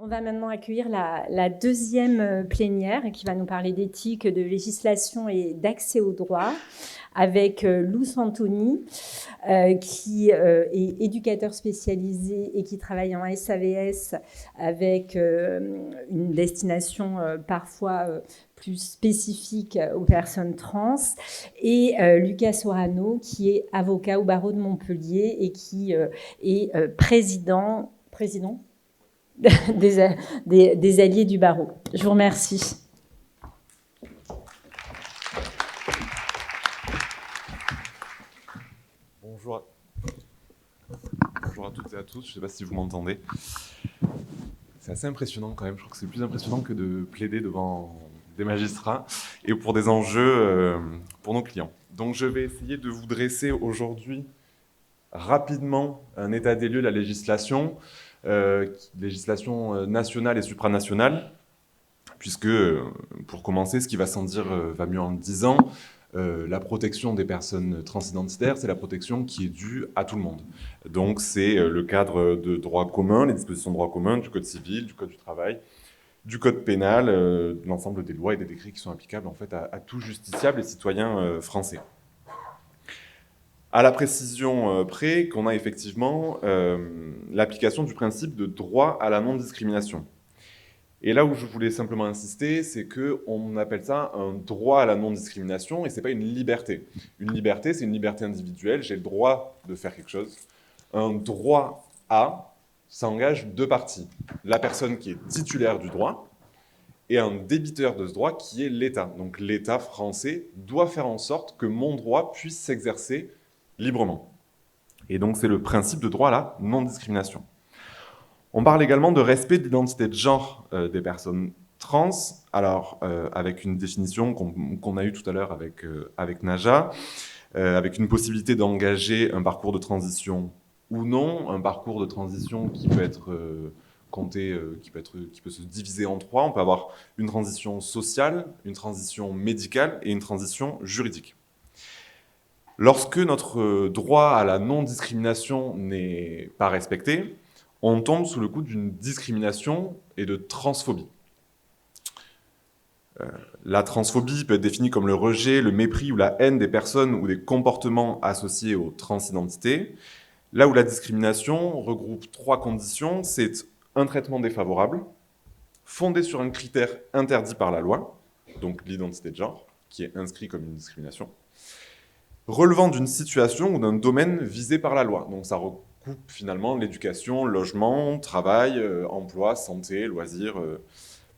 On va maintenant accueillir la deuxième plénière qui va nous parler d'éthique, de législation et d'accès au droit avec Lou Santoni, qui est éducateur spécialisé et qui travaille en SAVS avec une destination parfois plus spécifique aux personnes trans, et Lucas Sorano, qui est avocat au barreau de Montpellier et qui est président des alliés du barreau. Je vous remercie. Bonjour à toutes et à tous, je ne sais pas si vous m'entendez. C'est assez impressionnant quand même, je crois que c'est plus impressionnant que de plaider devant des magistrats et pour des enjeux pour nos clients. Donc je vais essayer de vous dresser aujourd'hui rapidement un état des lieux de la législation, législation nationale et supranationale, puisque pour commencer, ce qui va sans dire va mieux en le disant, la protection des personnes transidentitaires, c'est la protection qui est due à tout le monde. Donc c'est le cadre de droit commun, les dispositions de droit commun, du code civil, du code du travail, du code pénal, de l'ensemble des lois et des décrets qui sont applicables en fait à tout justiciable et citoyen français. À la précision près qu'on a effectivement l'application du principe de droit à la non-discrimination. Et là où je voulais simplement insister, c'est qu'on appelle ça un droit à la non-discrimination et ce n'est pas une liberté. Une liberté, c'est une liberté individuelle, j'ai le droit de faire quelque chose. Un droit à, ça engage deux parties. La personne qui est titulaire du droit et un débiteur de ce droit qui est l'État. Donc l'État français doit faire en sorte que mon droit puisse s'exercer librement. Et donc c'est le principe de droit à la non-discrimination. On parle également de respect de l'identité de genre des personnes trans, alors avec une définition qu'on a eue tout à l'heure avec Naja, avec une possibilité d'engager un parcours de transition ou non, un parcours de transition qui peut être compté, qui peut se diviser en trois. On peut avoir une transition sociale, une transition médicale et une transition juridique. Lorsque notre droit à la non-discrimination n'est pas respecté, on tombe sous le coup d'une discrimination et de transphobie. La transphobie peut être définie comme le rejet, le mépris ou la haine des personnes ou des comportements associés aux transidentités. Là où la discrimination regroupe trois conditions, c'est un traitement défavorable, fondé sur un critère interdit par la loi, donc l'identité de genre, qui est inscrit comme une discrimination, relevant d'une situation ou d'un domaine visé par la loi. Donc ça recoupe finalement l'éducation, logement, travail, emploi, santé, loisirs,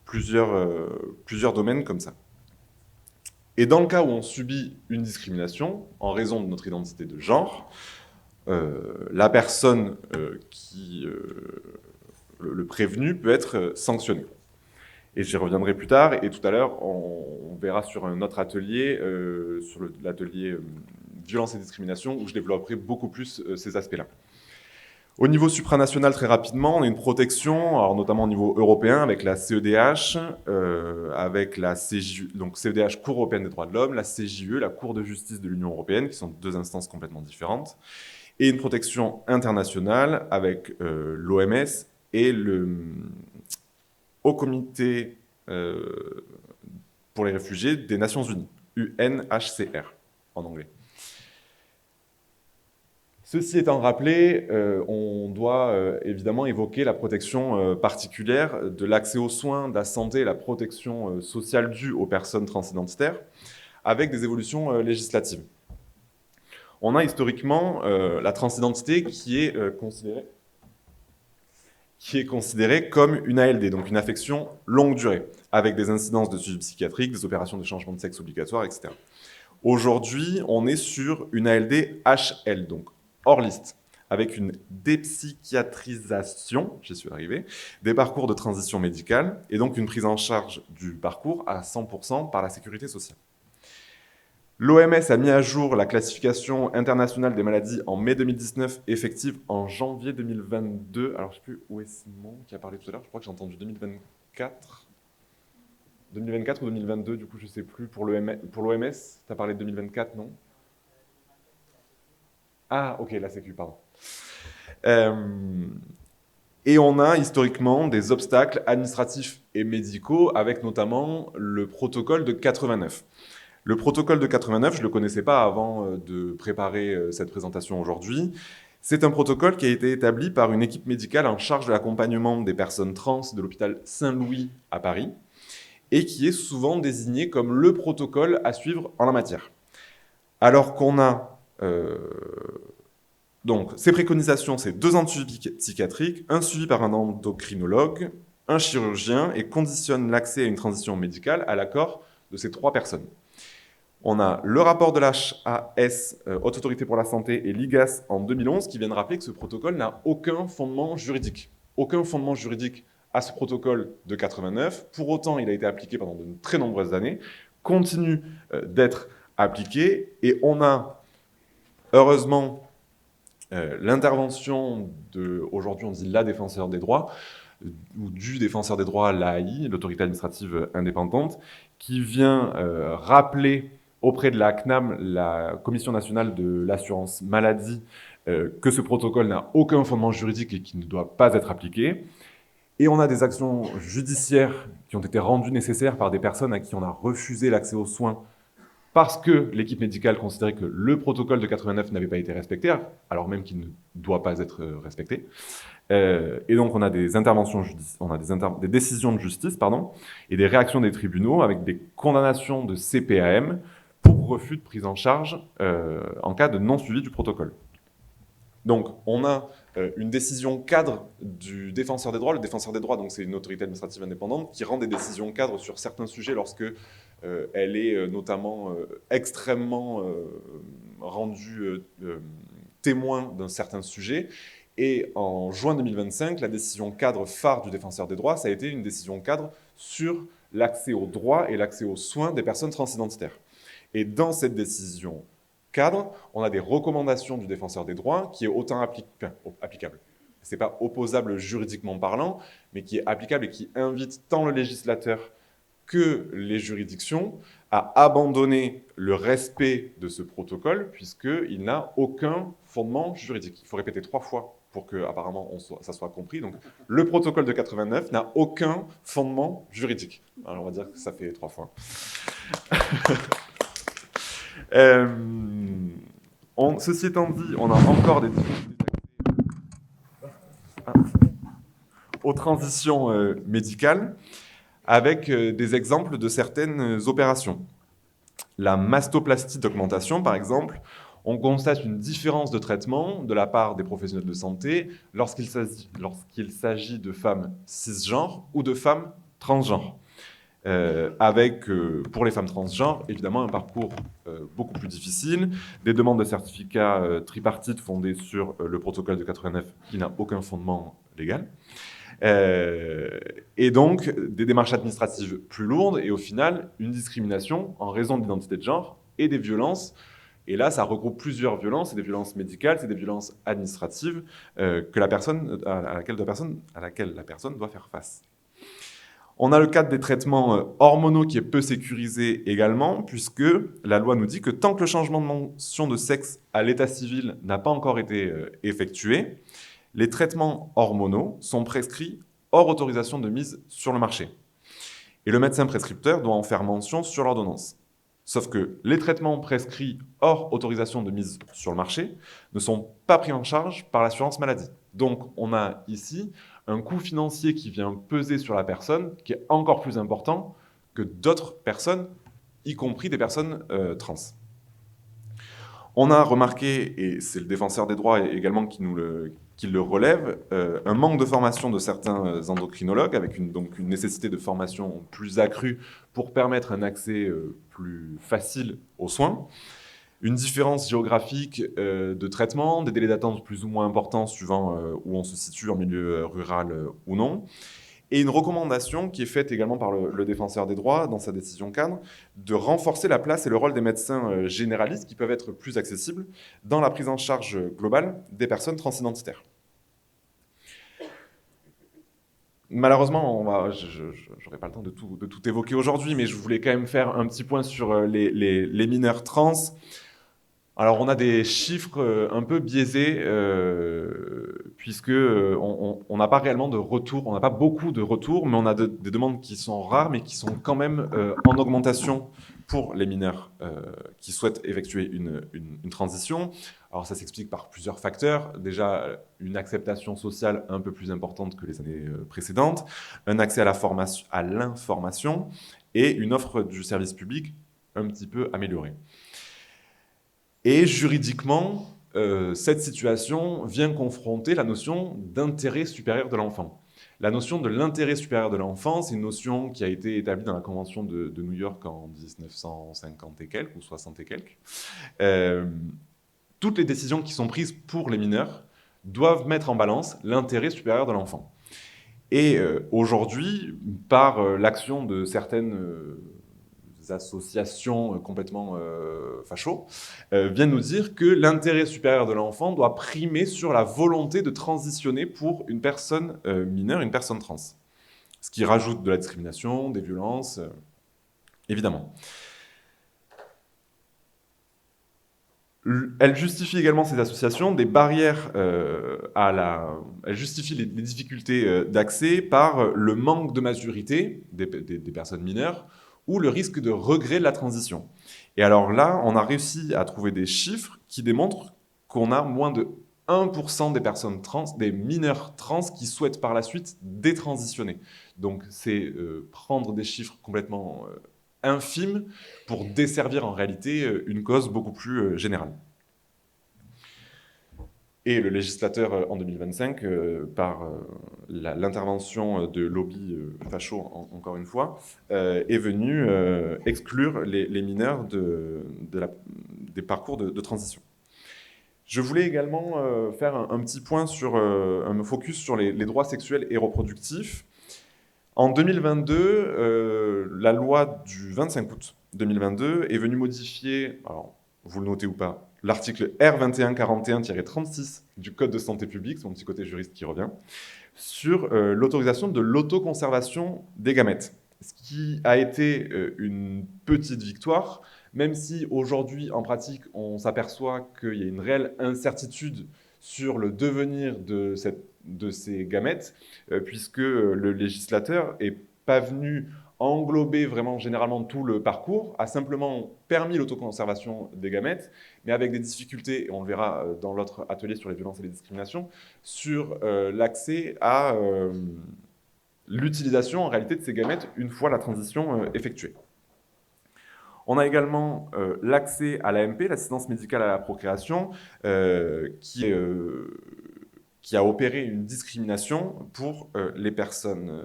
plusieurs domaines comme ça. Et dans le cas où on subit une discrimination en raison de notre identité de genre, la personne le prévenu peut être sanctionné. Et j'y reviendrai plus tard. Et tout à l'heure, on verra sur un autre atelier, sur l'atelier violence et discrimination, où je développerai beaucoup plus ces aspects-là. Au niveau supranational, très rapidement, on a une protection, alors notamment au niveau européen, avec la CEDH, avec la CJUE, donc CEDH, Cour européenne des droits de l'homme, la CJUE, la Cour de justice de l'Union européenne, qui sont deux instances complètement différentes, et une protection internationale avec l'OMS et le Haut Comité pour les réfugiés des Nations Unies, UNHCR en anglais. Ceci étant rappelé, on doit évidemment évoquer la protection particulière de l'accès aux soins, de la santé et la protection sociale due aux personnes transidentitaires, avec des évolutions législatives. On a historiquement la transidentité qui est considérée comme une ALD, donc une affection longue durée, avec des incidences de suivi psychiatrique, des opérations de changement de sexe obligatoires, etc. Aujourd'hui, on est sur une ALD HL, donc hors liste, avec une dépsychiatrisation, j'y suis arrivé, des parcours de transition médicale, et donc une prise en charge du parcours à 100% par la sécurité sociale. L'OMS a mis à jour la classification internationale des maladies en mai 2019, effective en janvier 2022. Alors, je ne sais plus où est Simon qui a parlé tout à l'heure, je crois que j'ai entendu 2024. 2024 ou 2022, du coup, je ne sais plus. Pour l'OMS, tu as parlé de 2024, non? Ah, ok, la Sécu, pardon. Et on a historiquement des obstacles administratifs et médicaux, avec notamment le protocole de 89. Le protocole de 89, je ne le connaissais pas avant de préparer cette présentation aujourd'hui. C'est un protocole qui a été établi par une équipe médicale en charge de l'accompagnement des personnes trans de l'hôpital Saint-Louis à Paris, et qui est souvent désigné comme le protocole à suivre en la matière. Alors qu'on a donc ces préconisations, c'est 2 ans de suivi psychiatrique, un suivi par un endocrinologue, un chirurgien, et conditionne l'accès à une transition médicale à l'accord de ces 3 personnes. On a le rapport de l'HAS, Haute Autorité pour la Santé, et l'IGAS en 2011 qui viennent rappeler que ce protocole n'a aucun fondement juridique. Aucun fondement juridique à ce protocole de 89. Pour autant, il a été appliqué pendant de très nombreuses années, continue d'être appliqué, et on a, heureusement, l'intervention de, aujourd'hui on dit la défenseur des droits, ou du défenseur des droits, l'AAI, l'autorité administrative indépendante, qui vient rappeler auprès de la CNAM, la Commission nationale de l'assurance maladie, que ce protocole n'a aucun fondement juridique et qui ne doit pas être appliqué. Et on a des actions judiciaires qui ont été rendues nécessaires par des personnes à qui on a refusé l'accès aux soins parce que l'équipe médicale considérait que le protocole de 89 n'avait pas été respecté, alors même qu'il ne doit pas être respecté. Et donc on a des interventions on a des décisions de justice, et des réactions des tribunaux avec des condamnations de CPAM pour refus de prise en charge en cas de non-suivi du protocole. Donc on a une décision cadre du défenseur des droits. Le défenseur des droits, donc, c'est une autorité administrative indépendante qui rend des décisions cadres sur certains sujets lorsque elle est notamment extrêmement rendue témoin d'un certain sujet. Et en juin 2025, la décision cadre phare du défenseur des droits, ça a été une décision cadre sur l'accès aux droits et l'accès aux soins des personnes transidentitaires. Et dans cette décision cadre, on a des recommandations du défenseur des droits qui est autant applicable. Ce n'est pas opposable juridiquement parlant, mais qui est applicable et qui invite tant le législateur que les juridictions à abandonner le respect de ce protocole, puisqu'il n'a aucun fondement juridique. Il faut répéter 3 fois pour que, apparemment, ça soit compris. Donc, le protocole de 89 n'a aucun fondement juridique. Alors, on va dire que ça fait 3 fois. Ceci étant dit, on a encore des difficultés aux transitions médicales, avec des exemples de certaines opérations. La mastoplastie d'augmentation, par exemple, on constate une différence de traitement de la part des professionnels de santé lorsqu'il s'agit de femmes cisgenres ou de femmes transgenres. Avec, pour les femmes transgenres, évidemment, un parcours beaucoup plus difficile, des demandes de certificats tripartites fondées sur le protocole de 89 qui n'a aucun fondement légal. Et donc, des démarches administratives plus lourdes et au final, une discrimination en raison de l'identité de genre et des violences. Et là, ça regroupe plusieurs violences. C'est des violences médicales, c'est des violences administratives à laquelle la personne doit faire face. On a le cadre des traitements hormonaux qui est peu sécurisé également, puisque la loi nous dit que tant que le changement de mention de sexe à l'état civil n'a pas encore été effectué, les traitements hormonaux sont prescrits hors autorisation de mise sur le marché. Et le médecin prescripteur doit en faire mention sur l'ordonnance. Sauf que les traitements prescrits hors autorisation de mise sur le marché ne sont pas pris en charge par l'assurance maladie. Donc, on a ici un coût financier qui vient peser sur la personne qui est encore plus important que d'autres personnes, y compris des personnes trans. On a remarqué, et c'est le défenseur des droits également qui le relève, un manque de formation de certains endocrinologues, avec donc une nécessité de formation plus accrue pour permettre un accès plus facile aux soins, une différence géographique de traitement, des délais d'attente plus ou moins importants suivant où on se situe en milieu rural ou non, et une recommandation qui est faite également par le défenseur des droits dans sa décision cadre de renforcer la place et le rôle des médecins généralistes qui peuvent être plus accessibles dans la prise en charge globale des personnes transidentitaires. Malheureusement, je n'aurai pas le temps de tout évoquer aujourd'hui, mais je voulais quand même faire un petit point sur les mineurs trans. Alors, on a des chiffres un peu biaisés, puisque on n'a pas réellement de retour, on n'a pas beaucoup de retours, mais on a des demandes qui sont rares, mais qui sont quand même en augmentation pour les mineurs qui souhaitent effectuer une transition. Alors, ça s'explique par plusieurs facteurs. Déjà, une acceptation sociale un peu plus importante que les années précédentes, un accès à l'information et une offre du service public un petit peu améliorée. Et juridiquement, cette situation vient confronter la notion d'intérêt supérieur de l'enfant. La notion de l'intérêt supérieur de l'enfant, c'est une notion qui a été établie dans la Convention de New York en 1950 et quelques, ou 60 et quelques. Toutes les décisions qui sont prises pour les mineurs doivent mettre en balance l'intérêt supérieur de l'enfant. Et aujourd'hui, par l'action de certaines associations complètement fachos, viennent nous dire que l'intérêt supérieur de l'enfant doit primer sur la volonté de transitionner pour une personne mineure, une personne trans. Ce qui rajoute de la discrimination, des violences, évidemment. Elle justifie également, ces associations, des barrières Elle justifie les difficultés d'accès par le manque de maturité des personnes mineures ou le risque de regret de la transition. Et alors là, on a réussi à trouver des chiffres qui démontrent qu'on a moins de 1% des personnes trans, des mineurs trans qui souhaitent par la suite détransitionner. Donc c'est prendre des chiffres complètement infimes pour desservir en réalité une cause beaucoup plus générale. Et le législateur, en 2025, par l'intervention de lobbies fachos, encore une fois, est venu exclure les mineurs des parcours de transition. Je voulais également faire un petit point me focus sur les droits sexuels et reproductifs. En 2022, la loi du 25 août 2022 est venue modifier, alors vous le notez ou pas, l'article R2141-36 du Code de santé publique, c'est mon petit côté juriste qui revient, sur l'autorisation de l'autoconservation des gamètes. Ce qui a été une petite victoire, même si aujourd'hui, en pratique, on s'aperçoit qu'il y a une réelle incertitude sur le devenir de ces gamètes, puisque le législateur n'est pas venu englober vraiment généralement tout le parcours, a simplement permis l'autoconservation des gamètes, mais avec des difficultés, et on le verra dans l'autre atelier sur les violences et les discriminations, sur l'accès à l'utilisation en réalité de ces gamètes une fois la transition effectuée. On a également l'accès à l'AMP, l'assistance médicale à la procréation, qui a opéré une discrimination pour les personnes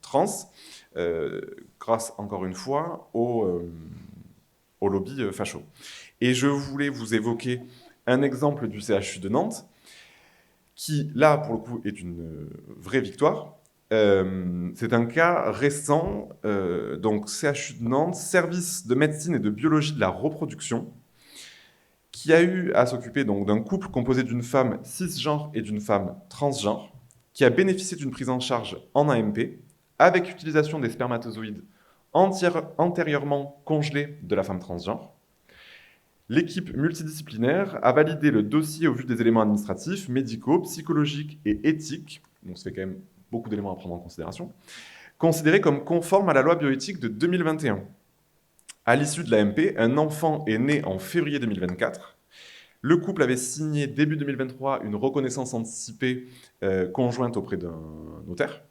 trans, grâce, encore une fois, au lobby facho. Et je voulais vous évoquer un exemple du CHU de Nantes, qui, là, pour le coup, est une vraie victoire. C'est un cas récent, donc CHU de Nantes, service de médecine et de biologie de la reproduction, qui a eu à s'occuper donc d'un couple composé d'une femme cisgenre et d'une femme transgenre, qui a bénéficié d'une prise en charge en AMP, avec utilisation des spermatozoïdes antérieurement congelés de la femme transgenre. L'équipe multidisciplinaire a validé le dossier au vu des éléments administratifs, médicaux, psychologiques et éthiques, donc ça fait quand même beaucoup d'éléments à prendre en considération, considérés comme conformes à la loi bioéthique de 2021. À l'issue de l'AMP, un enfant est né en février 2024. Le couple avait signé début 2023 une reconnaissance anticipée conjointe auprès d'un notaire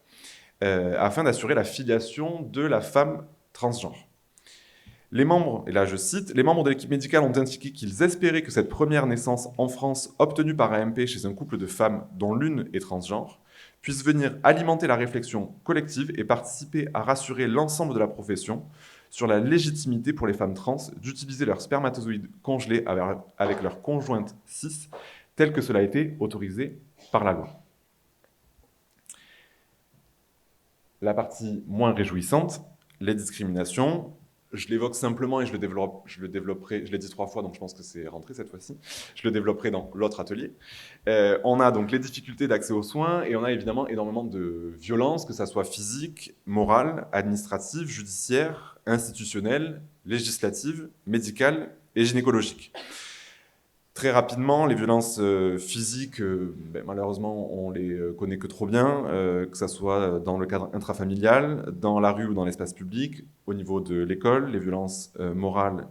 afin d'assurer la filiation de la femme transgenre. Les membres, et là je cite, les membres de l'équipe médicale ont indiqué qu'ils espéraient que cette première naissance en France obtenue par AMP chez un couple de femmes dont l'une est transgenre puisse venir alimenter la réflexion collective et participer à rassurer l'ensemble de la profession sur la légitimité pour les femmes trans d'utiliser leurs spermatozoïdes congelés avec leur conjointe cis, tel que cela a été autorisé par la loi. La partie moins réjouissante, les discriminations. Je l'évoque simplement et je le développerai, je l'ai dit 3 fois, donc je pense que c'est rentré cette fois-ci. Je le développerai dans l'autre atelier. On a donc les difficultés d'accès aux soins et on a évidemment énormément de violences, que ça soit physique, morale, administrative, judiciaire, institutionnelle, législative, médicale et gynécologique. Très rapidement, les violences physiques, malheureusement, on les connaît que trop bien, que ce soit dans le cadre intrafamilial, dans la rue ou dans l'espace public, au niveau de l'école, les violences morales,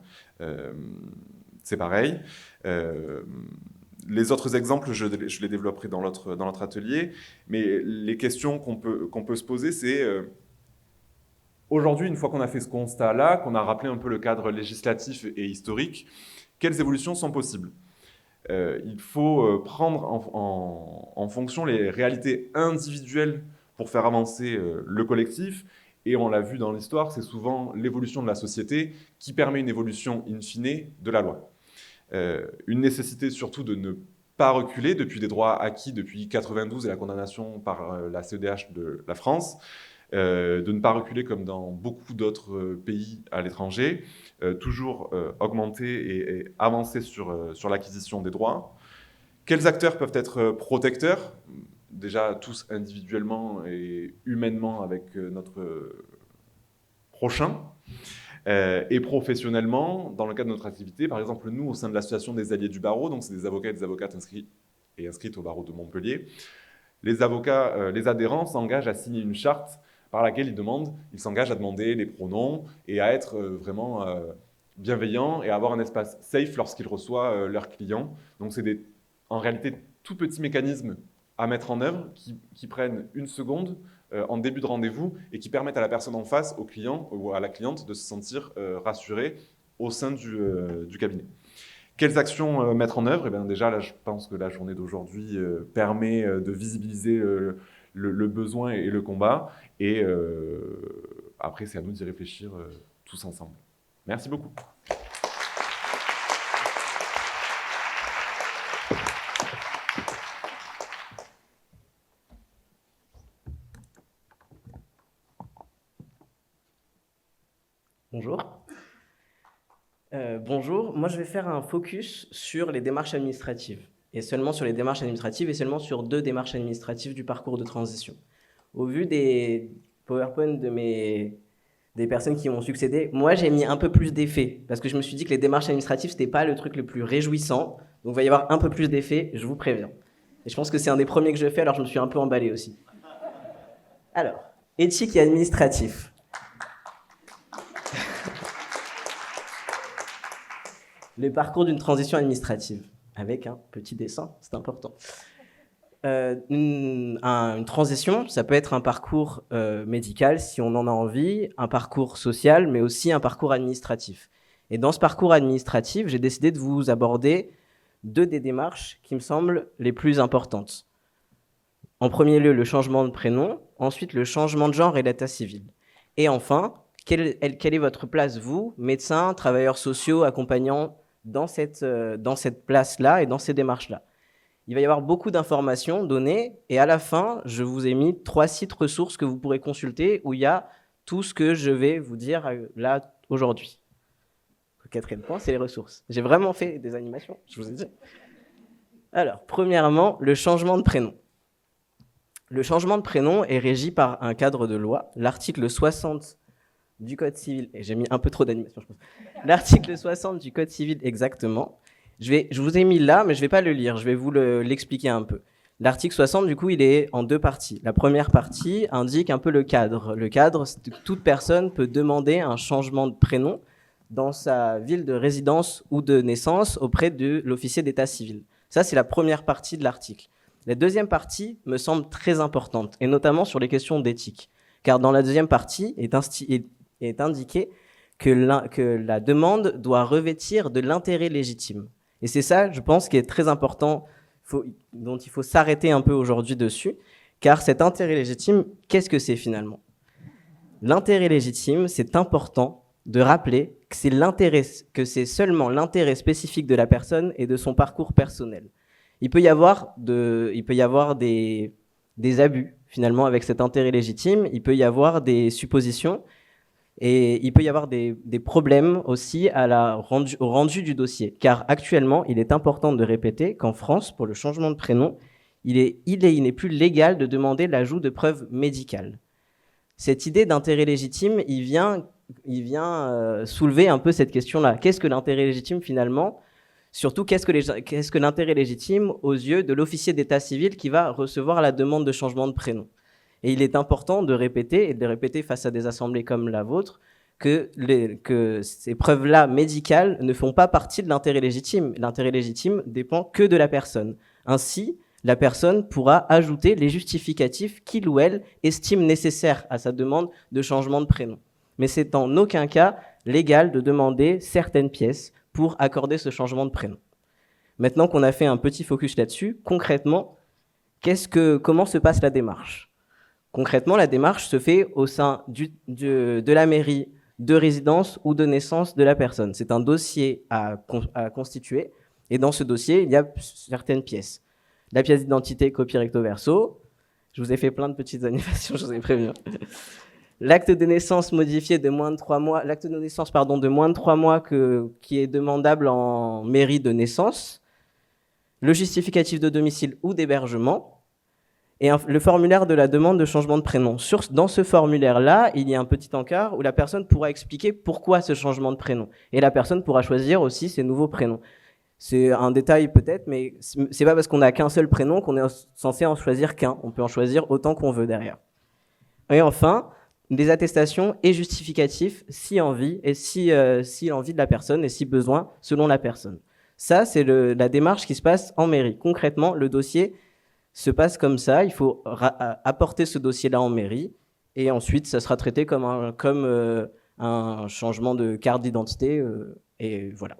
c'est pareil. Les autres exemples, je les développerai dans l'autre atelier, mais les questions qu'on peut se poser, c'est aujourd'hui, une fois qu'on a fait ce constat-là, qu'on a rappelé un peu le cadre législatif et historique, quelles évolutions sont possibles ? Il faut prendre en fonction les réalités individuelles pour faire avancer le collectif. Et on l'a vu dans l'histoire, c'est souvent l'évolution de la société qui permet une évolution in fine de la loi. Une nécessité surtout de ne pas reculer depuis des droits acquis depuis 1992 et la condamnation par la CEDH de la France, de ne pas reculer comme dans beaucoup d'autres pays à l'étranger, toujours augmenter et avancer sur l'acquisition des droits. Quels acteurs peuvent être protecteurs ? Déjà tous individuellement et humainement avec notre prochain, et professionnellement, dans le cadre de notre activité. Par exemple, nous, au sein de l'association des alliés du barreau, donc c'est des avocats et des avocates inscrits et inscrites au barreau de Montpellier, les adhérents s'engagent à signer une charte par laquelle ils s'engagent à demander les pronoms et à être vraiment bienveillants et à avoir un espace safe lorsqu'ils reçoivent leurs clients. Donc c'est en réalité tout petits mécanismes à mettre en œuvre qui prennent une seconde en début de rendez-vous et qui permettent à la personne en face, au client ou à la cliente, de se sentir rassurée au sein du cabinet. Quelles actions mettre en œuvre ? Eh bien, déjà, là, je pense que la journée d'aujourd'hui permet de visibiliser le besoin et le combat. Et après, c'est à nous d'y réfléchir tous ensemble. Merci beaucoup. Bonjour. Bonjour, moi je vais faire un focus sur les démarches administratives, et seulement sur les démarches administratives, et seulement sur 2 démarches administratives du parcours de transition. Au vu des PowerPoint des personnes qui m'ont succédé, moi j'ai mis un peu plus d'effets, parce que je me suis dit que les démarches administratives, c'était pas le truc le plus réjouissant, donc il va y avoir un peu plus d'effets, je vous préviens. Et je pense que c'est un des premiers que je fais, alors je me suis un peu emballé aussi. Alors, éthique et administratif. Le parcours d'une transition administrative, avec un petit dessin, c'est important. Une transition, ça peut être un parcours médical, si on en a envie, un parcours social, mais aussi un parcours administratif. Et dans ce parcours administratif, j'ai décidé de vous aborder 2 des démarches qui me semblent les plus importantes. En premier lieu, le changement de prénom, ensuite le changement de genre et l'état civil. Et enfin, quelle est votre place, vous, médecins, travailleurs sociaux, accompagnants, dans cette place-là et dans ces démarches-là. Il va y avoir beaucoup d'informations données et à la fin, je vous ai mis 3 sites ressources que vous pourrez consulter où il y a tout ce que je vais vous dire là aujourd'hui. Le 4e point, c'est les ressources. J'ai vraiment fait des animations, je vous ai dit. Alors, premièrement, le changement de prénom. Le changement de prénom est régi par un cadre de loi, l'article 60 du Code civil, et j'ai mis un peu trop d'animation, je pense. L'article 60 du Code civil, exactement. Je vous ai mis là, mais je ne vais pas le lire, je vais vous l'expliquer un peu. L'article 60, du coup, il est en 2 parties. La première partie indique un peu le cadre. Le cadre, c'est que toute personne peut demander un changement de prénom dans sa ville de résidence ou de naissance auprès de l'officier d'état civil. Ça, c'est la première partie de l'article. La deuxième partie me semble très importante, et notamment sur les questions d'éthique. Car dans la deuxième partie est indiqué que la demande doit revêtir de l'intérêt légitime. Et c'est ça, je pense, qui est très important, dont il faut s'arrêter un peu aujourd'hui dessus, car cet intérêt légitime, qu'est-ce que c'est finalement ? L'intérêt légitime, c'est important de rappeler que c'est seulement l'intérêt spécifique de la personne et de son parcours personnel. Il peut y avoir des abus, finalement, avec cet intérêt légitime, il peut y avoir des suppositions, et il peut y avoir des problèmes aussi au rendu du dossier. Car actuellement, il est important de répéter qu'en France, pour le changement de prénom, il n'est plus légal de demander l'ajout de preuves médicales. Cette idée d'intérêt légitime, il vient soulever un peu cette question-là. Qu'est-ce que l'intérêt légitime finalement ? Surtout, qu'est-ce que l'intérêt légitime aux yeux de l'officier d'état civil qui va recevoir la demande de changement de prénom? Et il est important de répéter, et de répéter face à des assemblées comme la vôtre, que ces preuves-là médicales ne font pas partie de l'intérêt légitime. L'intérêt légitime dépend que de la personne. Ainsi, la personne pourra ajouter les justificatifs qu'il ou elle estime nécessaires à sa demande de changement de prénom. Mais c'est en aucun cas légal de demander certaines pièces pour accorder ce changement de prénom. Maintenant qu'on a fait un petit focus là-dessus, concrètement, comment se passe la démarche? Concrètement, la démarche se fait au sein de la mairie de résidence ou de naissance de la personne. C'est un dossier à constituer, et dans ce dossier, il y a certaines pièces. La pièce d'identité, copie recto verso. Je vous ai fait plein de petites animations, je vous ai prévenu. L'acte de naissance modifié de moins de 3 mois, l'acte de naissance de moins de 3 mois qui est demandable en mairie de naissance, le justificatif de domicile ou d'hébergement, et le formulaire de la demande de changement de prénom. Dans ce formulaire-là, il y a un petit encart où la personne pourra expliquer pourquoi ce changement de prénom. Et la personne pourra choisir aussi ses nouveaux prénoms. C'est un détail peut-être, mais c'est pas parce qu'on n'a qu'un seul prénom qu'on est censé en choisir qu'un. On peut en choisir autant qu'on veut derrière. Et enfin, des attestations et justificatifs si envie, et si l'envie de la personne et si besoin selon la personne. Ça, c'est la démarche qui se passe en mairie. Concrètement, le dossier se passe comme ça. Il faut apporter ce dossier-là en mairie et ensuite, ça sera traité comme un changement de carte d'identité et voilà.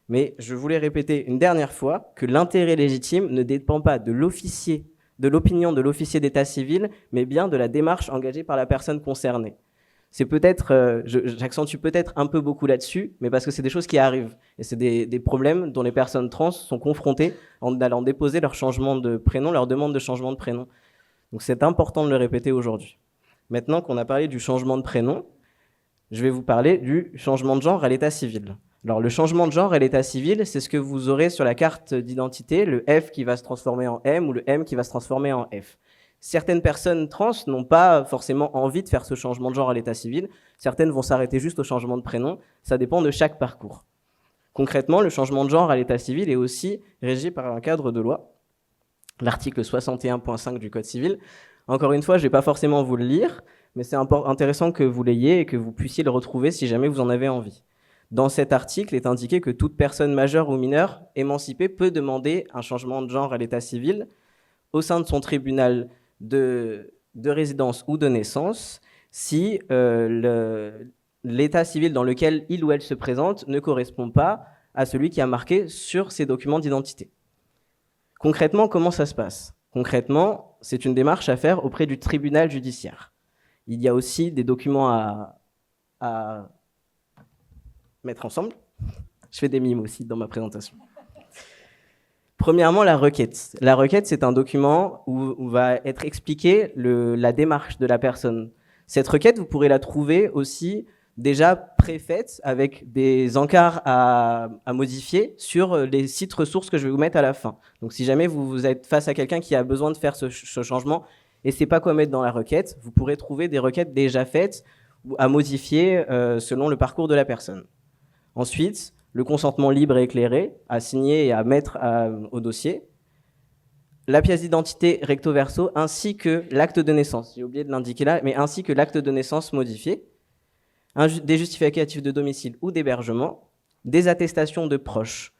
Mais je voulais répéter une dernière fois que l'intérêt légitime ne dépend pas de l'opinion de l'officier d'état civil, mais bien de la démarche engagée par la personne concernée. C'est peut-être, j'accentue peut-être un peu beaucoup là-dessus, mais parce que c'est des choses qui arrivent. Et c'est des problèmes dont les personnes trans sont confrontées en allant déposer leur changement de prénom, leur demande de changement de prénom. Donc c'est important de le répéter aujourd'hui. Maintenant qu'on a parlé du changement de prénom, je vais vous parler du changement de genre à l'état civil. Alors le changement de genre à l'état civil, c'est ce que vous aurez sur la carte d'identité, le F qui va se transformer en M ou le M qui va se transformer en F. Certaines personnes trans n'ont pas forcément envie de faire ce changement de genre à l'état civil. Certaines vont s'arrêter juste au changement de prénom. Ça dépend de chaque parcours. Concrètement, le changement de genre à l'état civil est aussi régi par un cadre de loi, l'article 61.5 du Code civil. Encore une fois, je ne vais pas forcément vous le lire, mais c'est intéressant que vous l'ayez et que vous puissiez le retrouver si jamais vous en avez envie. Dans cet article est indiqué que toute personne majeure ou mineure émancipée peut demander un changement de genre à l'état civil au sein de son tribunal de résidence ou de naissance si l'état civil dans lequel il ou elle se présente ne correspond pas à celui qui a marqué sur ses documents d'identité. Concrètement, comment ça se passe? Concrètement, c'est une démarche à faire auprès du tribunal judiciaire. Il y a aussi des documents à mettre ensemble. Je fais des mimes aussi dans ma présentation. Premièrement, la requête. La requête, c'est un document où va être expliquée la démarche de la personne. Cette requête, vous pourrez la trouver aussi déjà préfaite avec des encarts à modifier sur les sites ressources que je vais vous mettre à la fin. Donc si jamais vous êtes face à quelqu'un qui a besoin de faire ce changement et ne sait pas quoi mettre dans la requête, vous pourrez trouver des requêtes déjà faites à modifier selon le parcours de la personne. Ensuite, le consentement libre et éclairé à signer et à mettre au dossier, la pièce d'identité recto verso ainsi que l'acte de naissance, j'ai oublié de l'indiquer là, mais ainsi que l'acte de naissance modifié, des justificatifs de domicile ou d'hébergement, des attestations de proches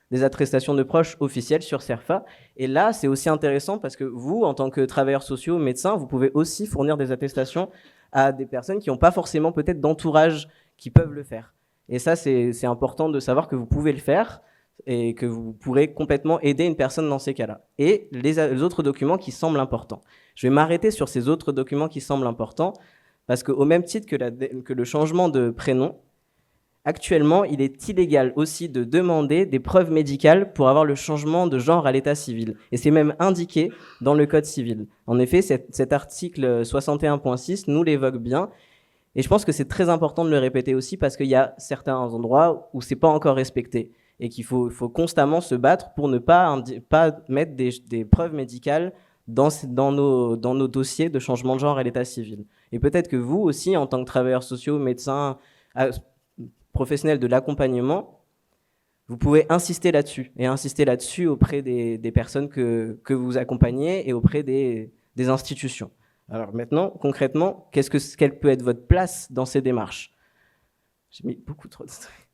officielles sur CERFA. Et là, c'est aussi intéressant parce que vous, en tant que travailleurs sociaux, médecins, vous pouvez aussi fournir des attestations à des personnes qui n'ont pas forcément peut-être d'entourage qui peuvent le faire. Et ça, c'est important de savoir que vous pouvez le faire et que vous pourrez complètement aider une personne dans ces cas-là. Et les autres documents qui semblent importants. Je vais m'arrêter sur ces autres documents qui semblent importants parce qu'au même titre que le changement de prénom, actuellement, il est illégal aussi de demander des preuves médicales pour avoir le changement de genre à l'état civil. Et c'est même indiqué dans le Code civil. En effet, cet article 61.6 nous l'évoque bien. Et je pense que c'est très important de le répéter aussi parce qu'il y a certains endroits où c'est pas encore respecté et qu'il faut constamment se battre pour ne pas mettre des preuves médicales dans nos dossiers de changement de genre à l'état civil. Et peut-être que vous aussi, en tant que travailleurs sociaux, médecins, professionnels de l'accompagnement, Vous pouvez insister là-dessus auprès des personnes que vous accompagnez et auprès des institutions. Alors maintenant, concrètement, quelle peut être votre place dans ces démarches? J'ai mis beaucoup trop de trucs.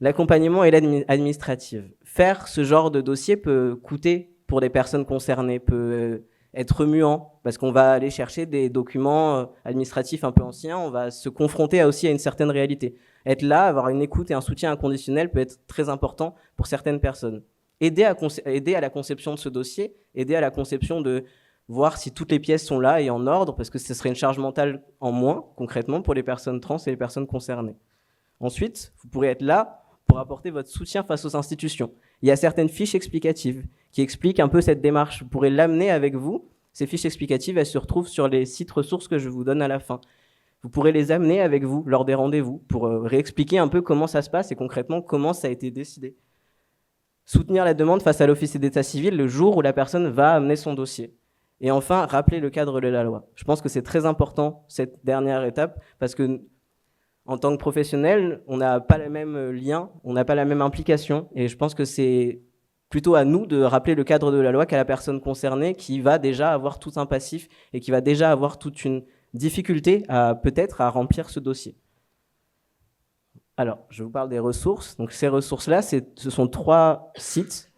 L'accompagnement et l'aide administrative. Faire ce genre de dossier peut coûter pour les personnes concernées, peut être remuant, parce qu'on va aller chercher des documents administratifs un peu anciens, on va se confronter aussi à une certaine réalité. Être là, avoir une écoute et un soutien inconditionnel peut être très important pour certaines personnes. Aider à la conception de ce dossier, aider à la conception de voir si toutes les pièces sont là et en ordre, parce que ce serait une charge mentale en moins, concrètement, pour les personnes trans et les personnes concernées. Ensuite, vous pourrez être là pour apporter votre soutien face aux institutions. Il y a certaines fiches explicatives qui expliquent un peu cette démarche. Vous pourrez l'amener avec vous. Ces fiches explicatives, elles se retrouvent sur les sites ressources que je vous donne à la fin. Vous pourrez les amener avec vous lors des rendez-vous pour réexpliquer un peu comment ça se passe et concrètement comment ça a été décidé. Soutenir la demande face à l'officier d'état civil le jour où la personne va amener son dossier. Et enfin, rappeler le cadre de la loi. Je pense que c'est très important, cette dernière étape, parce que en tant que professionnel, on n'a pas le même lien, on n'a pas la même implication. Et je pense que c'est plutôt à nous de rappeler le cadre de la loi qu'à la personne concernée qui va déjà avoir tout un passif et qui va déjà avoir toute une difficulté peut-être à remplir ce dossier. Alors, je vous parle des ressources. Donc, ces ressources-là, ce sont 3 sites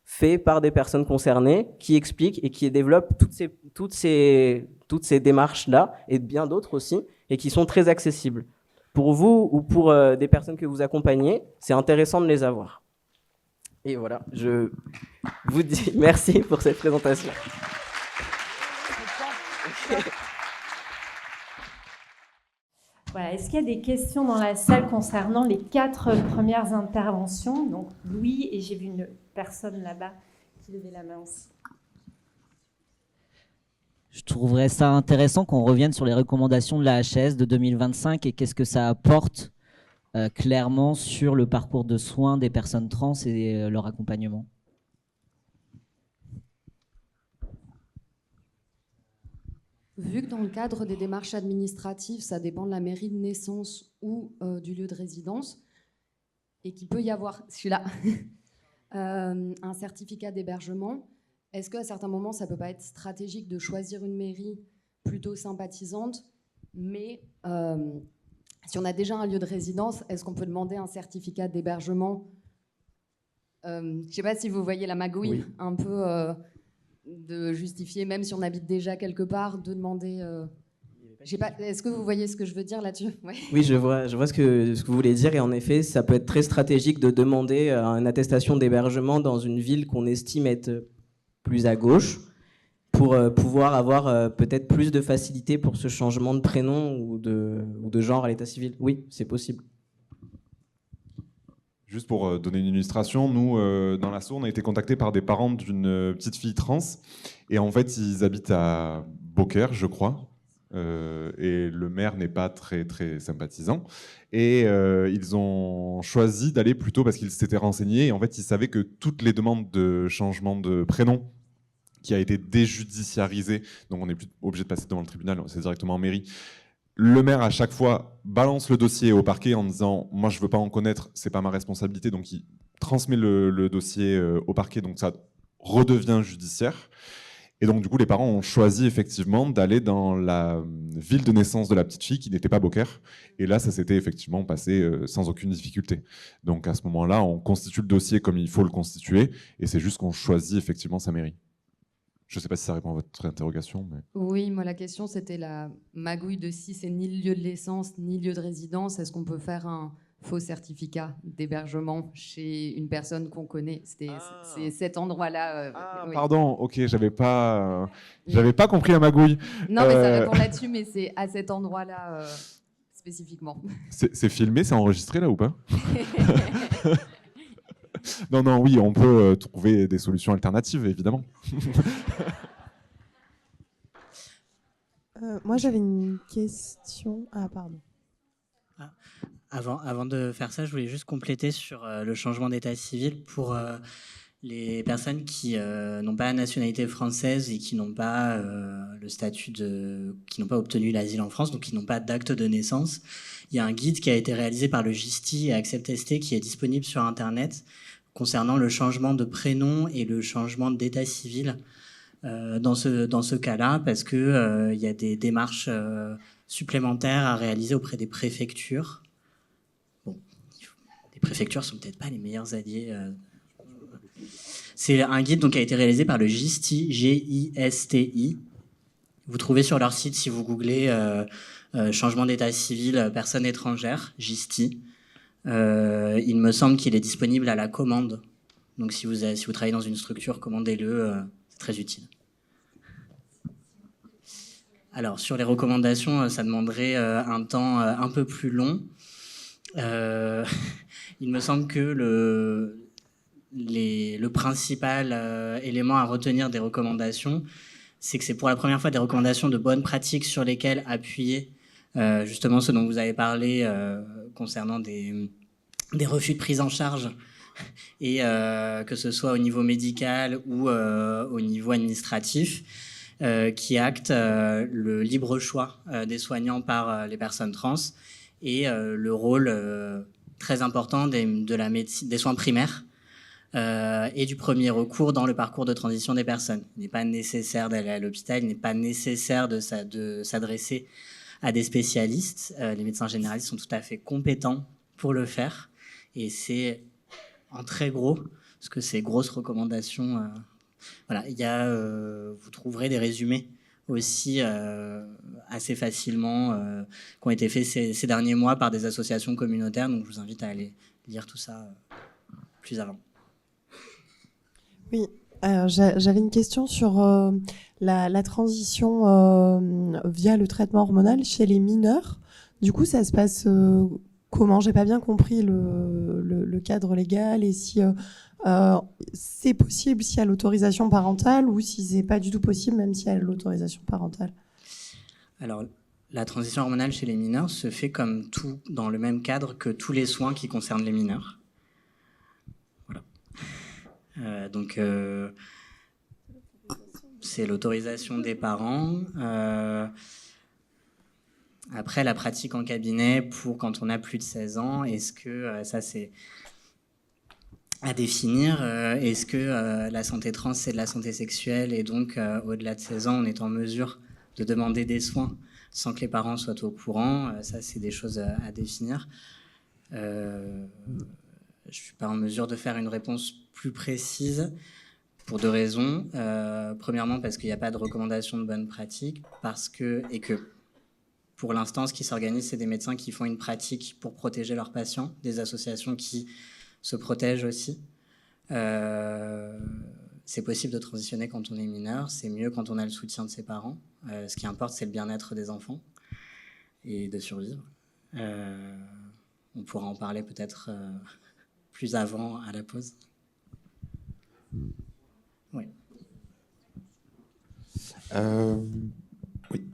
faits par des personnes concernées qui expliquent et qui développent toutes ces démarches-là et bien d'autres aussi et qui sont très accessibles. Pour vous ou pour des personnes que vous accompagnez, c'est intéressant de les avoir. Et voilà, je vous dis merci pour cette présentation. Voilà. Est-ce qu'il y a des questions dans la salle concernant les 4 premières interventions? Donc Louis, et j'ai vu une personne là-bas qui levait la main aussi. Je trouverais ça intéressant qu'on revienne sur les recommandations de la HAS de 2025 et qu'est-ce que ça apporte clairement sur le parcours de soins des personnes trans et leur accompagnement. Vu que dans le cadre des démarches administratives, ça dépend de la mairie de naissance ou du lieu de résidence, et qu'il peut y avoir, celui-là, un certificat d'hébergement, est-ce qu'à certains moments, ça ne peut pas être stratégique de choisir une mairie plutôt sympathisante, mais si on a déjà un lieu de résidence, est-ce qu'on peut demander un certificat d'hébergement? Je ne sais pas si vous voyez la magouille, oui. Un peu de justifier, même si on habite déjà quelque part, de demander... est-ce que vous voyez ce que je veux dire là-dessus? Ouais. Oui, je vois ce que vous voulez dire. Et en effet, ça peut être très stratégique de demander une attestation d'hébergement dans une ville qu'on estime être plus à gauche pour pouvoir avoir peut-être plus de facilité pour ce changement de prénom ou de genre à l'état civil. Oui, c'est possible. Juste pour donner une illustration, nous, dans l'assaut, on a été contactés par des parents d'une petite fille trans. Et en fait, ils habitent à Beaucaire, je crois. Et le maire n'est pas très, très sympathisant. Et ils ont choisi d'aller plutôt parce qu'ils s'étaient renseignés. Et en fait, ils savaient que toutes les demandes de changement de prénom qui a été déjudiciarisé, donc on n'est plus obligé de passer devant le tribunal, c'est directement en mairie. Le maire, à chaque fois, balance le dossier au parquet en disant « moi, je ne veux pas en connaître, c'est pas ma responsabilité », donc il transmet le dossier au parquet, donc ça redevient judiciaire. Et donc, du coup, les parents ont choisi effectivement d'aller dans la ville de naissance de la petite fille qui n'était pas Beaucaire. Et là, ça s'était effectivement passé sans aucune difficulté. Donc, à ce moment-là, on constitue le dossier comme il faut le constituer, et c'est juste qu'on choisit effectivement sa mairie. Je ne sais pas si ça répond à votre interrogation. Mais... Oui, moi la question c'était la magouille de si c'est ni le lieu de naissance ni le lieu de résidence, est-ce qu'on peut faire un faux certificat d'hébergement chez une personne qu'on connaît? C'est cet endroit-là. Oui. Pardon, ok, j'avais pas compris la magouille. Non, mais ça répond là-dessus, mais c'est à cet endroit-là spécifiquement. C'est filmé, c'est enregistré là ou pas? Non, oui, on peut trouver des solutions alternatives, évidemment. Moi, j'avais une question. Ah, pardon. Avant de faire ça, je voulais juste compléter sur le changement d'état civil. les personnes qui n'ont pas la nationalité française et qui n'ont pas le statut qui n'ont pas obtenu l'asile en France, donc qui n'ont pas d'acte de naissance. Il y a un guide qui a été réalisé par le GISTI et Accept-ST qui est disponible sur Internet concernant le changement de prénom et le changement d'état civil dans ce cas-là, parce que il y a des démarches supplémentaires à réaliser auprès des préfectures. Bon, les préfectures sont peut-être pas les meilleurs alliés. C'est un guide donc, qui a été réalisé par le GISTI, G-I-S-T-I. Vous trouvez sur leur site, si vous googlez changement d'état civil, personnes étrangères, GISTI. Il me semble qu'il est disponible à la commande. Donc si vous travaillez dans une structure, commandez-le, c'est très utile. Alors sur les recommandations, ça demanderait un temps un peu plus long. Il me semble que le principal élément à retenir des recommandations, c'est que c'est pour la première fois des recommandations de bonnes pratiques sur lesquelles appuyer justement ce dont vous avez parlé concernant des refus de prise en charge, et que ce soit au niveau médical ou au niveau administratif, qui actent le libre choix des soignants par les personnes trans et le rôle très important de la médecine, des soins primaires et du premier recours dans le parcours de transition des personnes. Il n'est pas nécessaire d'aller à l'hôpital, il n'est pas nécessaire de s'adresser à des spécialistes. Les médecins généralistes sont tout à fait compétents pour le faire. Et c'est en très gros, parce que ces grosses recommandations, voilà, vous trouverez des résumés aussi assez facilement qui ont été faits ces derniers mois par des associations communautaires. Donc je vous invite à aller lire tout ça plus avant. Oui, alors j'avais une question sur la transition via le traitement hormonal chez les mineurs. Du coup, ça se passe comment? J'ai pas bien compris le cadre légal et si c'est possible s'il y a l'autorisation parentale ou si c'est pas du tout possible même s'il y a l'autorisation parentale. Alors, la transition hormonale chez les mineurs se fait comme tout dans le même cadre que tous les soins qui concernent les mineurs. Donc, c'est l'autorisation des parents. Après, la pratique en cabinet pour quand on a plus de 16 ans, est-ce que ça c'est à définir? Est-ce que la santé trans c'est de la santé sexuelle et donc au-delà de 16 ans, on est en mesure de demander des soins sans que les parents soient au courant? Ça, c'est des choses à définir. Je ne suis pas en mesure de faire une réponse plus précise pour deux raisons. Premièrement, parce qu'il n'y a pas de recommandation de bonne pratique, et que pour l'instant, ce qui s'organise, c'est des médecins qui font une pratique pour protéger leurs patients, des associations qui se protègent aussi. C'est possible de transitionner quand on est mineur, c'est mieux quand on a le soutien de ses parents. Ce qui importe, c'est le bien-être des enfants et de survivre. On pourra en parler peut-être plus avant à la pause. Oui. Oui.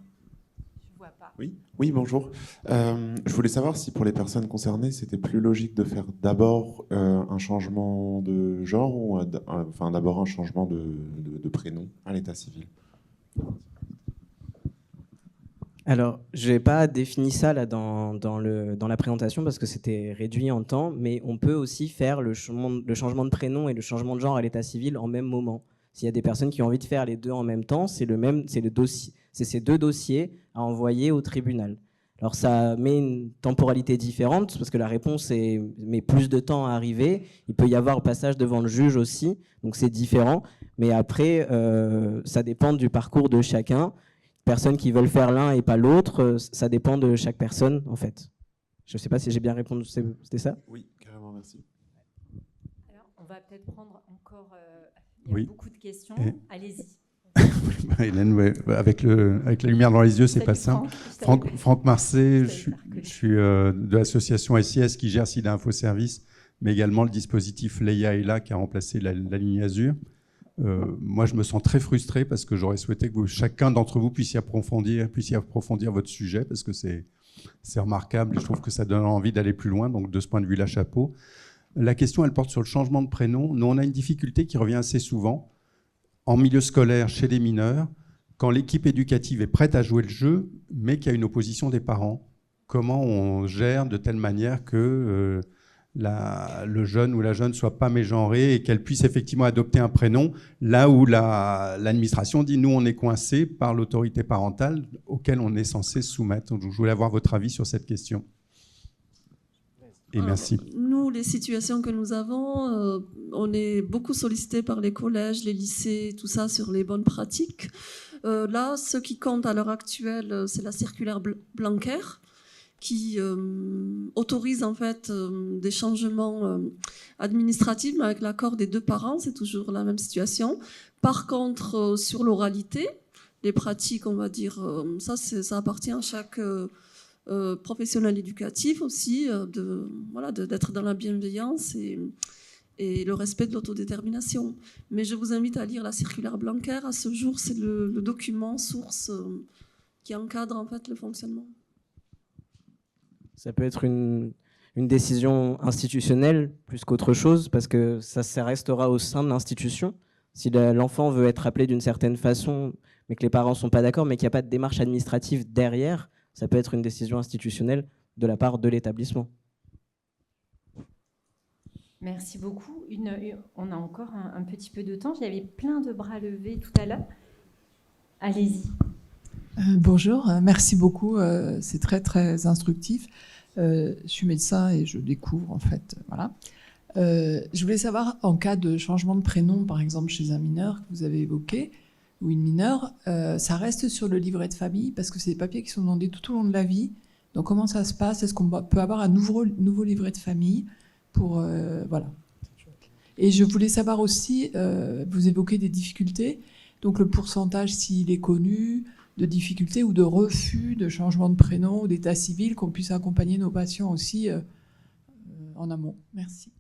Je vois pas. Oui, bonjour. Je voulais savoir si pour les personnes concernées, c'était plus logique de faire d'abord un changement de genre ou enfin d'abord un changement de prénom à l'état civil. Alors, je n'ai pas défini ça là, dans la présentation parce que c'était réduit en temps, mais on peut aussi faire le changement de prénom et le changement de genre à l'état civil en même moment. S'il y a des personnes qui ont envie de faire les deux en même temps, c'est ces deux dossiers à envoyer au tribunal. Alors, ça met une temporalité différente parce que la réponse met plus de temps à arriver. Il peut y avoir le passage devant le juge aussi, donc c'est différent. Mais après, ça dépend du parcours de chacun. Personnes qui veulent faire l'un et pas l'autre, ça dépend de chaque personne, en fait. Je ne sais pas si j'ai bien répondu, c'était ça? Oui, carrément, merci. Alors, on va peut-être prendre encore... il y a beaucoup de questions. Allez-y. Hélène, ouais, avec la lumière dans les yeux, c'est pas simple. Franck Marcet, je suis de l'association SIS qui gère SIDA Info Service, mais également le dispositif Leia et là qui a remplacé la ligne Azur. Moi, je me sens très frustré parce que j'aurais souhaité que chacun d'entre vous puisse y approfondir votre sujet parce que c'est remarquable et je trouve que ça donne envie d'aller plus loin. Donc, de ce point de vue-là, chapeau. La question, elle porte sur le changement de prénom. Nous, on a une difficulté qui revient assez souvent en milieu scolaire chez les mineurs, quand l'équipe éducative est prête à jouer le jeu, mais qu'il y a une opposition des parents. Comment on gère de telle manière que le jeune ou la jeune ne soit pas mégenrée et qu'elle puisse effectivement adopter un prénom, là où l'administration dit « nous, on est coincé par l'autorité parentale auquel on est censé se soumettre ». Donc, je voulais avoir votre avis sur cette question. Et merci. Nous, les situations que nous avons, on est beaucoup sollicité par les collèges, les lycées, tout ça, sur les bonnes pratiques. Là, ce qui compte à l'heure actuelle, c'est la circulaire Blanquer, qui autorise en fait des changements administratifs, mais avec l'accord des deux parents, c'est toujours la même situation. Par contre, sur l'oralité, les pratiques, on va dire, ça appartient à chaque professionnel éducatif aussi, d'être dans la bienveillance et le respect de l'autodétermination. Mais je vous invite à lire la circulaire Blanquer. À ce jour, c'est le document source qui encadre en fait le fonctionnement. Ça peut être une décision institutionnelle plus qu'autre chose, parce que ça restera au sein de l'institution. Si l'enfant veut être appelé d'une certaine façon, mais que les parents ne sont pas d'accord, mais qu'il n'y a pas de démarche administrative derrière, ça peut être une décision institutionnelle de la part de l'établissement. Merci beaucoup. On a encore un petit peu de temps. Il y avait plein de bras levés tout à l'heure. Allez-y. Bonjour, merci beaucoup. C'est très, très instructif. Je suis médecin et je découvre, en fait. Voilà. Je voulais savoir, en cas de changement de prénom, par exemple chez un mineur que vous avez évoqué, ou une mineure, ça reste sur le livret de famille, parce que c'est des papiers qui sont demandés tout au long de la vie. Donc, comment ça se passe? Est-ce qu'on peut avoir un nouveau livret de famille pour, voilà. Et je voulais savoir aussi, vous évoquez des difficultés, donc le pourcentage, s'il est connu, de difficultés ou de refus de changement de prénom ou d'état civil, qu'on puisse accompagner nos patients aussi en amont. Merci.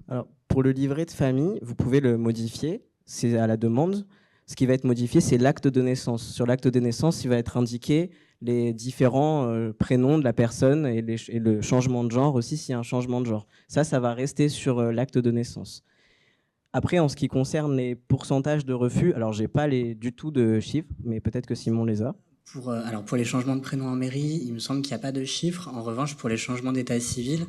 Alors, pour le livret de famille, vous pouvez le modifier, c'est à la demande. Ce qui va être modifié, c'est l'acte de naissance. Sur l'acte de naissance, il va être indiqué les différents prénoms de la personne et le changement de genre aussi, s'il y a un changement de genre. Ça va rester sur l'acte de naissance. Après, en ce qui concerne les pourcentages de refus, alors j'ai pas du tout de chiffres, mais peut-être que Simon les a. Pour les changements de prénom en mairie, il me semble qu'il n'y a pas de chiffres. En revanche, pour les changements d'état civil,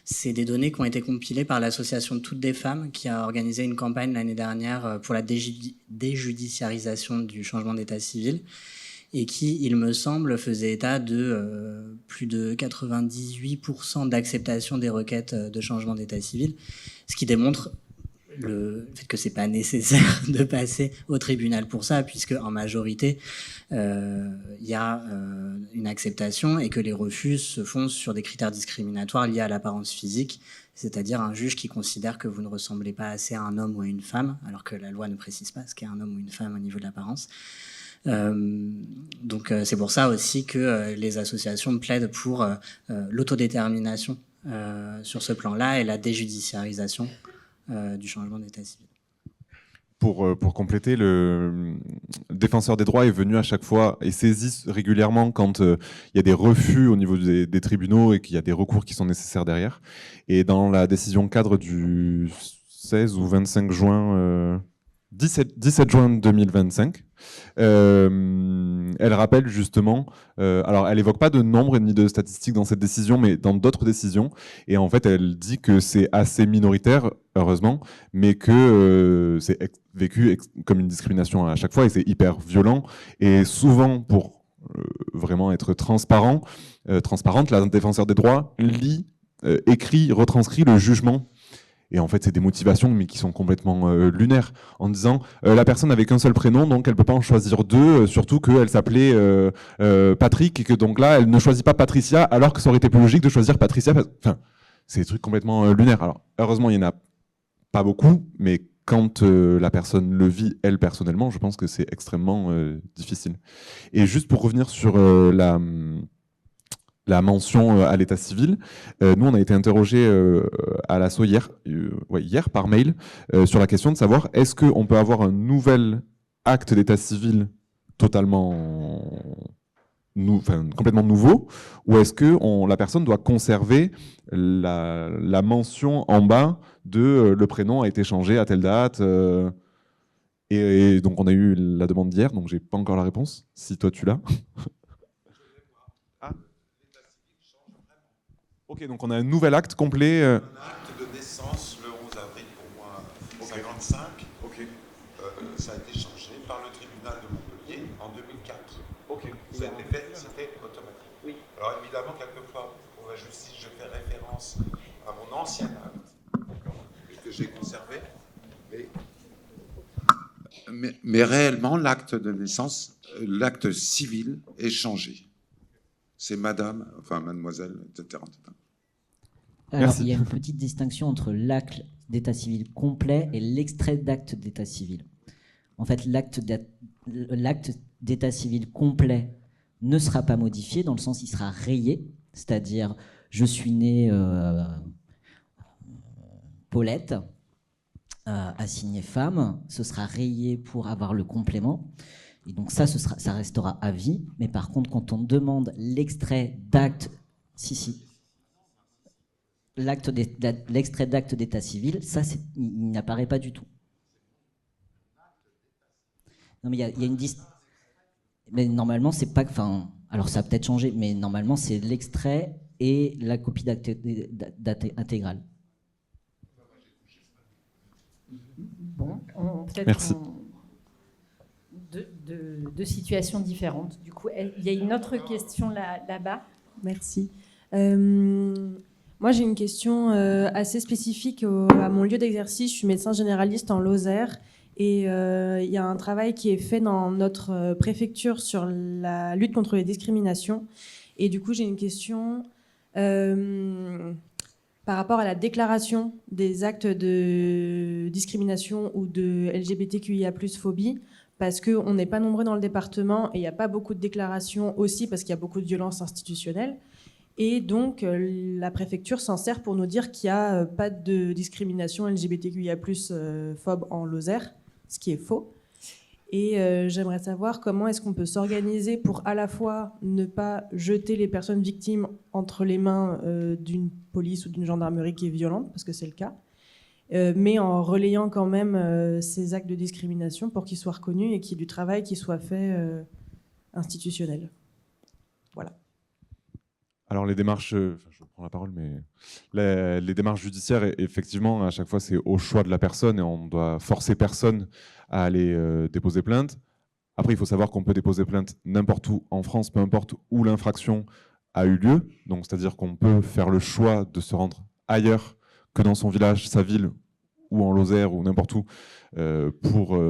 c'est des données qui ont été compilées par l'association Toutes des femmes, qui a organisé une campagne l'année dernière pour la déjudiciarisation du changement d'état civil, et qui, il me semble, faisait état de plus de 98% d'acceptation des requêtes de changement d'état civil, ce qui démontre le fait que c'est pas nécessaire de passer au tribunal pour ça, puisque en majorité il y a une acceptation et que les refus se font sur des critères discriminatoires liés à l'apparence physique, c'est-à-dire un juge qui considère que vous ne ressemblez pas assez à un homme ou à une femme, alors que la loi ne précise pas ce qu'est un homme ou une femme au niveau de l'apparence. Donc c'est pour ça aussi que les associations plaident pour l'autodétermination sur ce plan-là et la déjudiciarisation du changement d'état civil. Pour compléter, le défenseur des droits est venu à chaque fois et saisit régulièrement quand il y a des refus au niveau des tribunaux et qu'il y a des recours qui sont nécessaires derrière. Et dans la décision cadre du 16 ou 25 juin, 17 juin 2025, elle rappelle justement, alors elle évoque pas de nombre ni de statistiques dans cette décision, mais dans d'autres décisions, et en fait elle dit que c'est assez minoritaire, heureusement, mais que c'est vécu comme une discrimination à chaque fois, et c'est hyper violent, et souvent pour vraiment être transparente, la défenseur des droits lit, écrit, retranscrit le jugement. Et en fait, c'est des motivations, mais qui sont complètement lunaires, en disant la personne n'avait qu'un seul prénom, donc elle ne peut pas en choisir deux, surtout qu'elle s'appelait Patrick, et que donc là, elle ne choisit pas Patricia, alors que ça aurait été plus logique de choisir Patricia. Enfin, c'est des trucs complètement lunaires. Alors, heureusement, il n'y en a pas beaucoup, mais quand la personne le vit, elle, personnellement, je pense que c'est extrêmement difficile. Et juste pour revenir sur la mention à l'état civil. Nous, on a été interrogés à l'ASSO hier par mail sur la question de savoir est-ce qu'on peut avoir un nouvel acte d'état civil totalement complètement nouveau, ou est-ce que la personne doit conserver la mention en bas de le prénom a été changé à telle date et donc on a eu la demande d'hier, donc j'ai pas encore la réponse, si toi tu l'as. Ah. Ok, donc on a un nouvel acte complet. Un acte de naissance le 11 avril pour moi, 55. Ok. Ça a été changé par le tribunal de Montpellier en 2004. Ok. Ça a été fait, c'était automatique. Oui. Alors évidemment, quelquefois, pour la justice, je fais référence à mon ancien acte, que j'ai conservé. Mais réellement, l'acte de naissance, l'acte civil est changé. C'est madame, enfin mademoiselle, etc. Alors, Merci. il y a une petite distinction entre l'acte d'état civil complet et l'extrait d'acte d'état civil. En fait, l'acte d'état civil complet ne sera pas modifié, dans le sens il sera rayé, c'est-à-dire je suis né Paulette, assigné femme, ce sera rayé pour avoir le complément. Et donc ça restera à vie. Mais par contre, quand on demande l'extrait d'acte, l'extrait d'acte d'état civil, ça, il n'apparaît pas du tout. Non, mais il y a une mais normalement, c'est pas. Enfin, alors ça a peut-être changé, mais normalement, c'est l'extrait et la copie d'acte intégrale. Bon, Merci. Deux situations différentes. Du coup, il y a une autre question là-bas. Merci. Moi, j'ai une question assez spécifique à mon lieu d'exercice. Je suis médecin généraliste en Lozère et il y a un travail qui est fait dans notre préfecture sur la lutte contre les discriminations. Et du coup, j'ai une question par rapport à la déclaration des actes de discrimination ou de LGBTQIA+ phobie, parce qu'on n'est pas nombreux dans le département et il n'y a pas beaucoup de déclarations aussi parce qu'il y a beaucoup de violences institutionnelles. Et donc, la préfecture s'en sert pour nous dire qu'il n'y a pas de discrimination LGBTQIA+ phobe en Lozère, ce qui est faux. Et j'aimerais savoir comment est-ce qu'on peut s'organiser pour à la fois ne pas jeter les personnes victimes entre les mains d'une police ou d'une gendarmerie qui est violente, parce que c'est le cas, mais en relayant quand même ces actes de discrimination pour qu'ils soient reconnus et qu'il y ait du travail qui soit fait institutionnel. Voilà. Alors les démarches, je prends la parole, mais les démarches judiciaires, effectivement, à chaque fois, c'est au choix de la personne et on doit forcer personne à aller déposer plainte. Après, il faut savoir qu'on peut déposer plainte n'importe où en France, peu importe où l'infraction a eu lieu. Donc, c'est-à-dire qu'on peut faire le choix de se rendre ailleurs que dans son village, sa ville, ou en Lozère, ou n'importe où, pour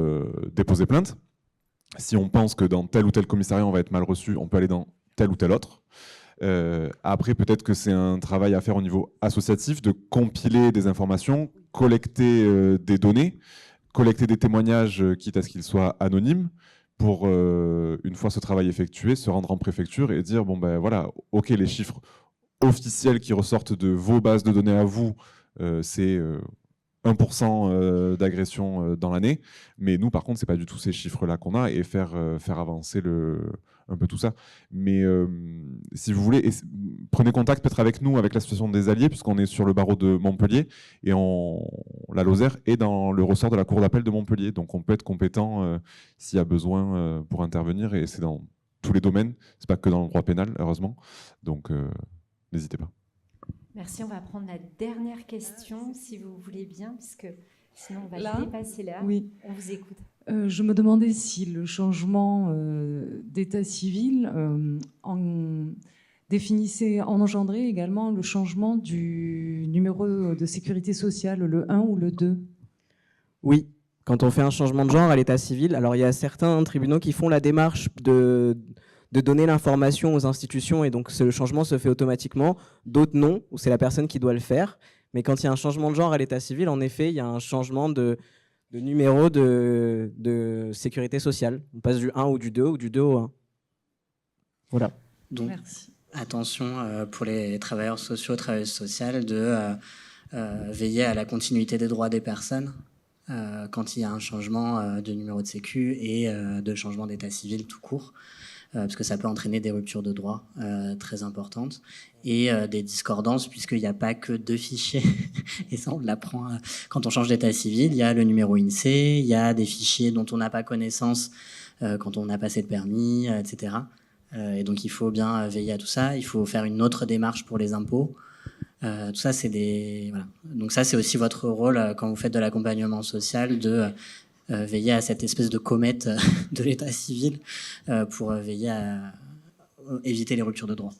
déposer plainte. Si on pense que dans tel ou tel commissariat, on va être mal reçu, on peut aller dans tel ou tel autre. Après, peut-être que c'est un travail à faire au niveau associatif, de compiler des informations, collecter des données, collecter des témoignages, quitte à ce qu'ils soient anonymes, pour, une fois ce travail effectué, se rendre en préfecture et dire, bon ben voilà, ok, les chiffres officiels qui ressortent de vos bases de données à vous, c'est 1% d'agression dans l'année, mais nous, par contre, c'est pas du tout ces chiffres-là qu'on a, et faire avancer un peu tout ça. Mais si vous voulez, prenez contact peut-être avec nous, avec l'association des Alliés, puisqu'on est sur le barreau de Montpellier, et la Lozère est dans le ressort de la cour d'appel de Montpellier, donc on peut être compétent s'il y a besoin pour intervenir, et c'est dans tous les domaines, c'est pas que dans le droit pénal, heureusement, donc n'hésitez pas. Merci, on va prendre la dernière question, si vous voulez bien, puisque sinon on va dépasser l'heure. Oui. On vous écoute. Je me demandais si le changement d'état civil engendrait également le changement du numéro de sécurité sociale, le 1 ou le 2. Oui, quand on fait un changement de genre à l'état civil, alors il y a certains tribunaux qui font la démarche de donner l'information aux institutions et donc le changement se fait automatiquement, d'autres non, où c'est la personne qui doit le faire. Mais quand il y a un changement de genre à l'état civil, en effet, il y a un changement de numéro de sécurité sociale. On passe du 1 ou du 2 ou du 2 au 1. Voilà. Donc, merci. Attention pour les travailleurs sociaux, travailleuses sociales, de veiller à la continuité des droits des personnes quand il y a un changement de numéro de sécu et de changement d'état civil tout court. parce que ça peut entraîner des ruptures de droit très importantes, et des discordances, puisqu'il n'y a pas que 2 fichiers, et ça on l'apprend quand on change d'état civil. Il y a le numéro INSEE, il y a des fichiers dont on n'a pas connaissance quand on a passé le permis, etc. Et donc il faut bien veiller à tout ça. Il faut faire une autre démarche pour les impôts. Tout ça, c'est des... Voilà. Donc ça, c'est aussi votre rôle quand vous faites de l'accompagnement social, de veiller à cette espèce de comète de l'état civil pour veiller à éviter les ruptures de droit.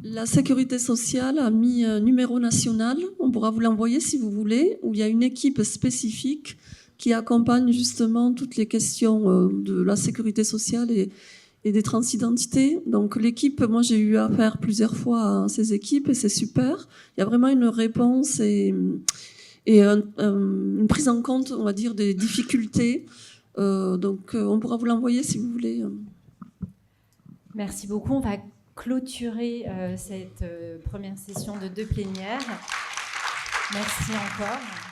La sécurité sociale a mis un numéro national, on pourra vous l'envoyer si vous voulez, où il y a une équipe spécifique qui accompagne justement toutes les questions de la sécurité sociale et des transidentités. Donc l'équipe, moi j'ai eu affaire plusieurs fois à ces équipes et c'est super. Il y a vraiment une réponse et une prise en compte, on va dire, des difficultés. Donc on pourra vous l'envoyer si vous voulez. Merci beaucoup. On va clôturer cette première session de 2 plénières. Merci encore.